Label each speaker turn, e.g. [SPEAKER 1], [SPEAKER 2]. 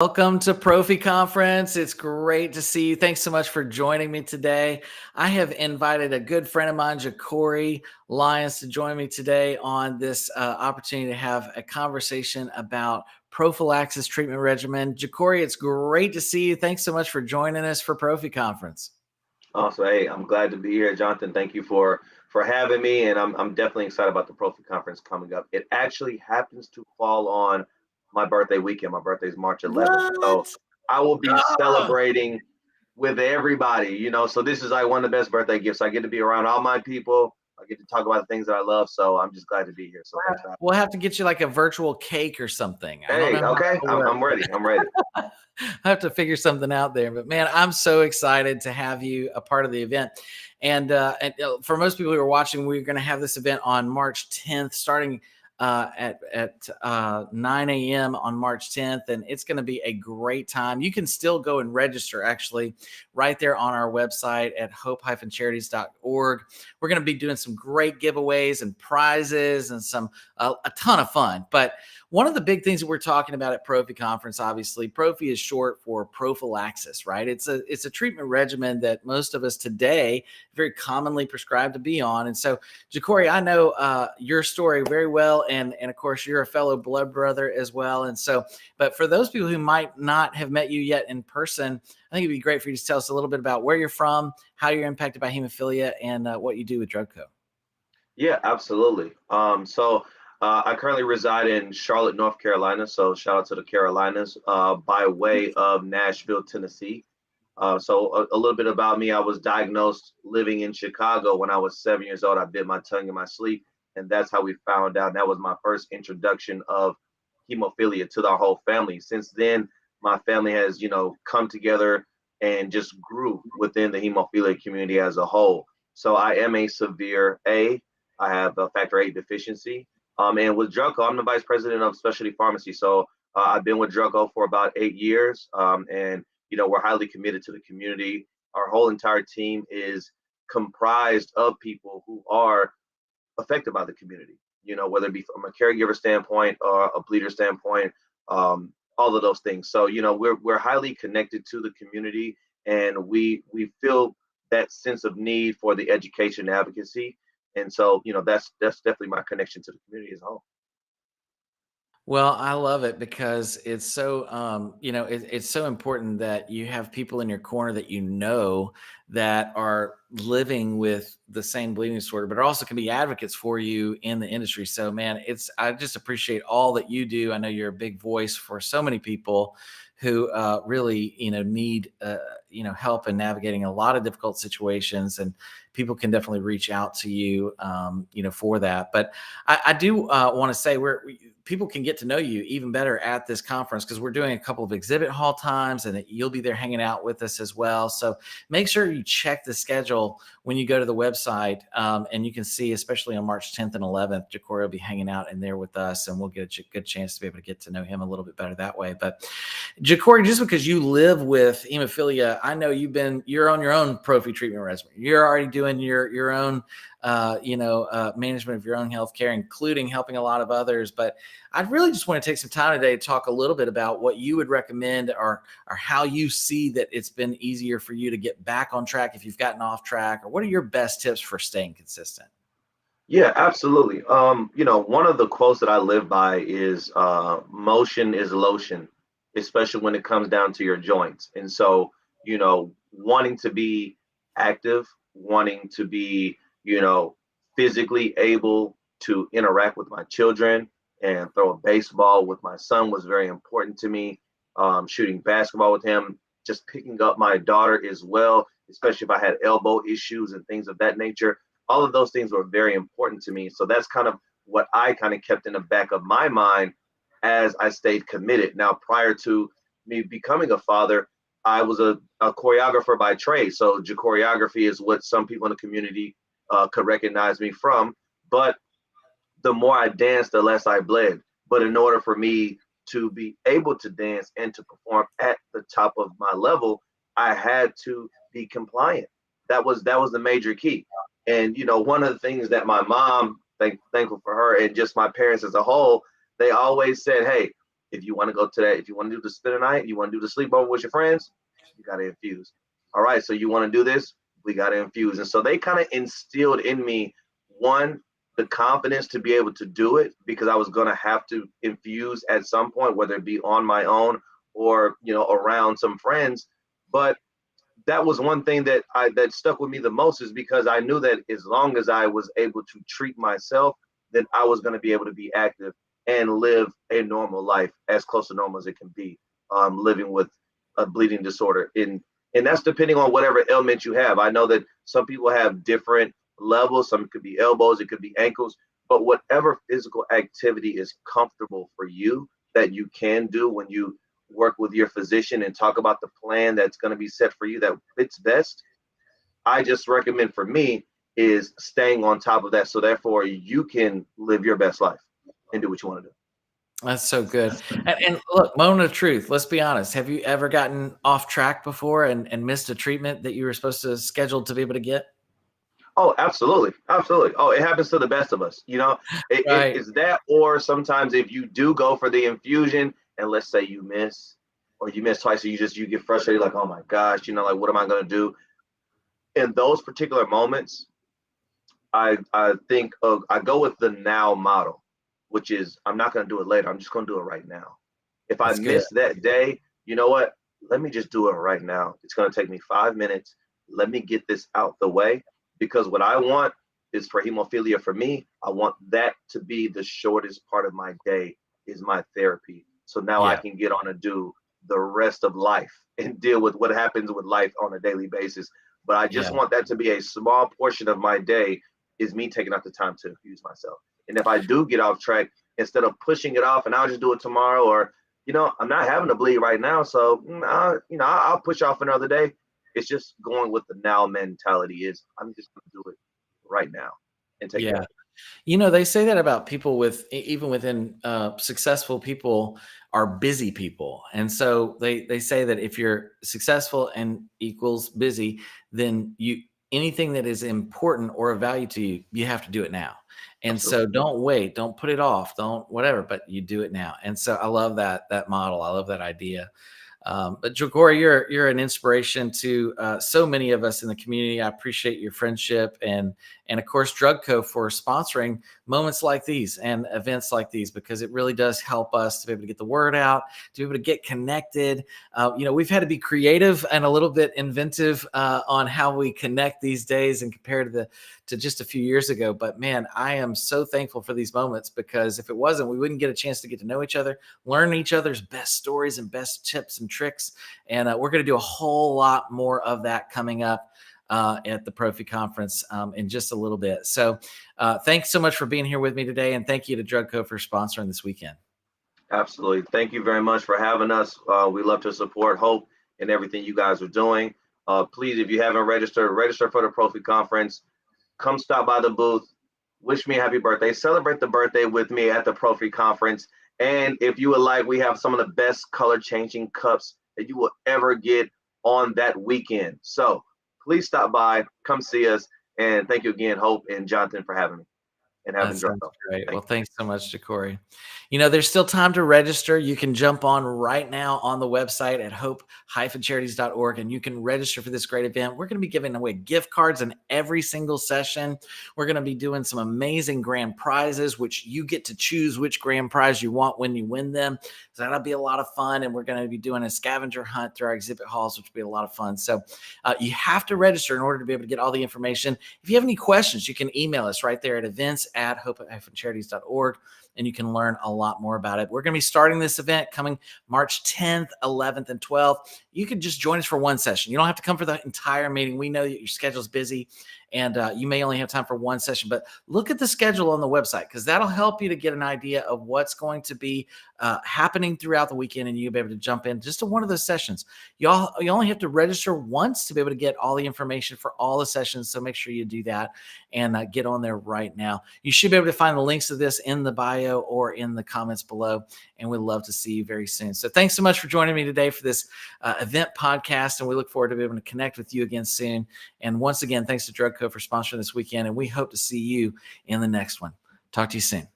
[SPEAKER 1] Welcome to Prophy Conference. It's great to see you. Thanks so much for joining me today. I have invited a good friend of mine, Jecorei Lyons, to join me today on this opportunity to have a conversation about prophylaxis treatment regimen. Jecorei, it's great to see you. Thanks so much for joining us for Prophy Conference.
[SPEAKER 2] Also, hey, I'm glad to be here, Jonathan. Thank you for having me, and I'm definitely excited about the Prophy Conference coming up. It actually happens to fall on my birthday weekend. My birthday is March 11th, so
[SPEAKER 1] What?
[SPEAKER 2] I will be
[SPEAKER 1] Ah!
[SPEAKER 2] celebrating with everybody. So this is like one of the best birthday gifts. I get to be around all my people. I get to talk about the things that I love. So I'm just glad to be here. So thanks for having
[SPEAKER 1] We'll have to get you like a virtual cake or something.
[SPEAKER 2] me.
[SPEAKER 1] I don't
[SPEAKER 2] Hey,
[SPEAKER 1] know how
[SPEAKER 2] okay,
[SPEAKER 1] that'll work.
[SPEAKER 2] I'm ready. I'm ready.
[SPEAKER 1] I have to figure something out there, but man, I'm so excited to have you a part of the event. And for most people who are watching, we're going to have this event on March 10th, starting at 9 a.m. on March 10th, and it's going to be a great time. You can still go and register actually right there on our website at hope-charities.org. We're going to be doing some great giveaways and prizes and a ton of fun. But one of the big things that we're talking about at Prophy Conference, obviously, Prophy is short for prophylaxis, right? It's a treatment regimen that most of us today very commonly prescribed to be on. And so, Jecorei, I know your story very well, and of course, you're a fellow blood brother as well. And so, but for those people who might not have met you yet in person, I think it'd be great for you to tell us a little bit about where you're from, how you're impacted by hemophilia, and what you do with DrugCo.
[SPEAKER 2] Yeah, absolutely. I currently reside in Charlotte, North Carolina. So shout out to the Carolinas by way of Nashville, Tennessee. A little bit about me. I was diagnosed living in Chicago when I was 7 years old. I bit my tongue in my sleep, and that's how we found out. That was my first introduction of hemophilia to the whole family. Since then, my family has, come together and just grew within the hemophilia community as a whole. So I am a severe A. I have a factor VIII deficiency. And with DrugCo, I'm the vice president of specialty pharmacy. So I've been with DrugCo for about 8 years, and we're highly committed to the community. Our whole entire team is comprised of people who are affected by the community, whether it be from a caregiver standpoint or a bleeder standpoint, all of those things. So, we're highly connected to the community, and we feel that sense of need for the education and advocacy. And so, that's definitely my connection to the community as a whole.
[SPEAKER 1] Well, I love it because it's so, it's so important that you have people in your corner that that are living with the same bleeding disorder, but also can be advocates for you in the industry. So, man, I just appreciate all that you do. I know you're a big voice for so many people who really, need, help in navigating a lot of difficult situations, and people can definitely reach out to you, for that. But I do want to say people can get to know you even better at this conference because we're doing a couple of exhibit hall times, and you'll be there hanging out with us as well. So make sure you check the schedule when you go to the website, and you can see, especially on March 10th and 11th, Jecorei will be hanging out in there with us, and we'll get a good chance to be able to get to know him a little bit better that way. But Jecorei, just because you live with hemophilia, I know you're on your own prophy treatment regimen. You're already doing your own management of your own health care, including helping a lot of others. But I'd really just want to take some time today to talk a little bit about what you would recommend, or how you see that it's been easier for you to get back on track if you've gotten off track, or what are your best tips for staying consistent?
[SPEAKER 2] Yeah, absolutely. One of the quotes that I live by is motion is lotion, especially when it comes down to your joints. And so, wanting to be active, wanting to be, physically able to interact with my children and throw a baseball with my son was very important to me. Shooting basketball with him, just picking up my daughter as well, especially if I had elbow issues and things of that nature. All of those things were very important to me. So that's kind of what I kind of kept in the back of my mind as I stayed committed. Now, prior to me becoming a father, I was a choreographer by trade. So choreography is what some people in the community could recognize me from. But the more I danced, the less I bled. But in order for me to be able to dance and to perform at the top of my level, I had to be compliant. That was the major key. And one of the things that my mom, thankful for her, and just my parents as a whole, they always said, "Hey, If you want to go to that, if you want to do the spend the night, you want to do the sleepover with your friends, you got to infuse. All right, so you want to do this, we got to infuse. And so they kind of instilled in me, one, the confidence to be able to do it, because I was going to have to infuse at some point, whether it be on my own or, around some friends. But that was one thing that stuck with me the most, is because I knew that as long as I was able to treat myself, then I was going to be able to be active and live a normal life, as close to normal as it can be, living with a bleeding disorder. And that's depending on whatever ailment you have. I know that some people have different levels. Some could be elbows, it could be ankles, but whatever physical activity is comfortable for you that you can do when you work with your physician and talk about the plan that's going to be set for you that fits best. I just recommend, for me, is staying on top of that, so therefore you can live your best life and do what you want to do.
[SPEAKER 1] That's so good. And look, moment of truth. Let's be honest. Have you ever gotten off track before and missed a treatment that you were supposed to schedule to be able to get?
[SPEAKER 2] Oh, absolutely, absolutely. Oh, it happens to the best of us.
[SPEAKER 1] Right.
[SPEAKER 2] It's that, or sometimes if you do go for the infusion and let's say you miss, or you miss twice, so you get frustrated, like, oh my gosh, like, what am I going to do? In those particular moments, I think of I go with the now model, which is, I'm not going to do it later. I'm just going to do it right now. If I
[SPEAKER 1] That's good.
[SPEAKER 2] miss that day, you know what? Let me just do it right now. It's going to take me 5 minutes. Let me get this out the way, because what I want is, for hemophilia, for me, I want that to be the shortest part of my day, is my therapy. So now I
[SPEAKER 1] Yeah.
[SPEAKER 2] can get on and do the rest of life and deal with what happens with life on a daily basis. But I just
[SPEAKER 1] Yeah.
[SPEAKER 2] want that to be a small portion of my day, is me taking out the time to infuse myself. And if I do get off track, instead of pushing it off and I'll just do it tomorrow, or I'm not having to bleed right now, so I'll push off another day. It's just going with the now mentality, is I'm just going to do it right now and take care
[SPEAKER 1] Yeah.
[SPEAKER 2] of it.
[SPEAKER 1] They say that about people even within successful people are busy people. And so they say that if you're successful and equals busy, then anything that is important or of value to you, you have to do it now. And
[SPEAKER 2] Absolutely.
[SPEAKER 1] so don't wait, don't put it off, don't whatever, but you do it now. And so I love that model. I love that idea. But Jecorei, you're an inspiration to so many of us in the community. I appreciate your friendship and of course DrugCo for sponsoring moments like these and events like these, because it really does help us to be able to get the word out, to be able to get connected. We've had to be creative and a little bit inventive on how we connect these days and compared to just a few years ago. But man, I am so thankful for these moments, because if it wasn't, we wouldn't get a chance to get to know each other, learn each other's best stories and best tips and tricks. And we're going to do a whole lot more of that coming up at the Prophy Conference in just a little bit. So thanks so much for being here with me today. And thank you to DrugCo for sponsoring this weekend.
[SPEAKER 2] Absolutely. Thank you very much for having us. We love to support Hope and everything you guys are doing. Please, if you haven't registered, register for the Prophy Conference. Come stop by the booth. Wish me a happy birthday. Celebrate the birthday with me at the Prophy Conference. And if you would like, we have some of the best color changing cups that you will ever get on that weekend. So please stop by, come see us. And thank you again, Hope and Jonathan, for having me and
[SPEAKER 1] That
[SPEAKER 2] having
[SPEAKER 1] sounds
[SPEAKER 2] DrugCo.
[SPEAKER 1] great.
[SPEAKER 2] Thank
[SPEAKER 1] Well,
[SPEAKER 2] you.
[SPEAKER 1] thanks so much, Jecorei. There's still time to register. You can jump on right now on the website at hope-charities.org, and you can register for this great event. We're going to be giving away gift cards in every single session. We're going to be doing some amazing grand prizes, which you get to choose which grand prize you want when you win them. So that'll be a lot of fun. And we're going to be doing a scavenger hunt through our exhibit halls, which will be a lot of fun. So you have to register in order to be able to get all the information. If you have any questions, you can email us right there at events@hope-charities.org, and you can learn a lot more about it. We're going to be starting this event coming March 10th, 11th, and 12th. You can just join us for one session. You don't have to come for the entire meeting. We know that your schedule is busy and you may only have time for one session, but look at the schedule on the website, because that'll help you to get an idea of what's going to be happening throughout the weekend, and you'll be able to jump in just to one of those sessions. You only have to register once to be able to get all the information for all the sessions, so make sure you do that and get on there right now. You should be able to find the links to this in the bio or in the comments below, and we'd love to see you very soon. So thanks so much for joining me today for this event podcast, and we look forward to being able to connect with you again soon. And once again, thanks to DrugCo for sponsoring this weekend, and we hope to see you in the next one. Talk to you soon.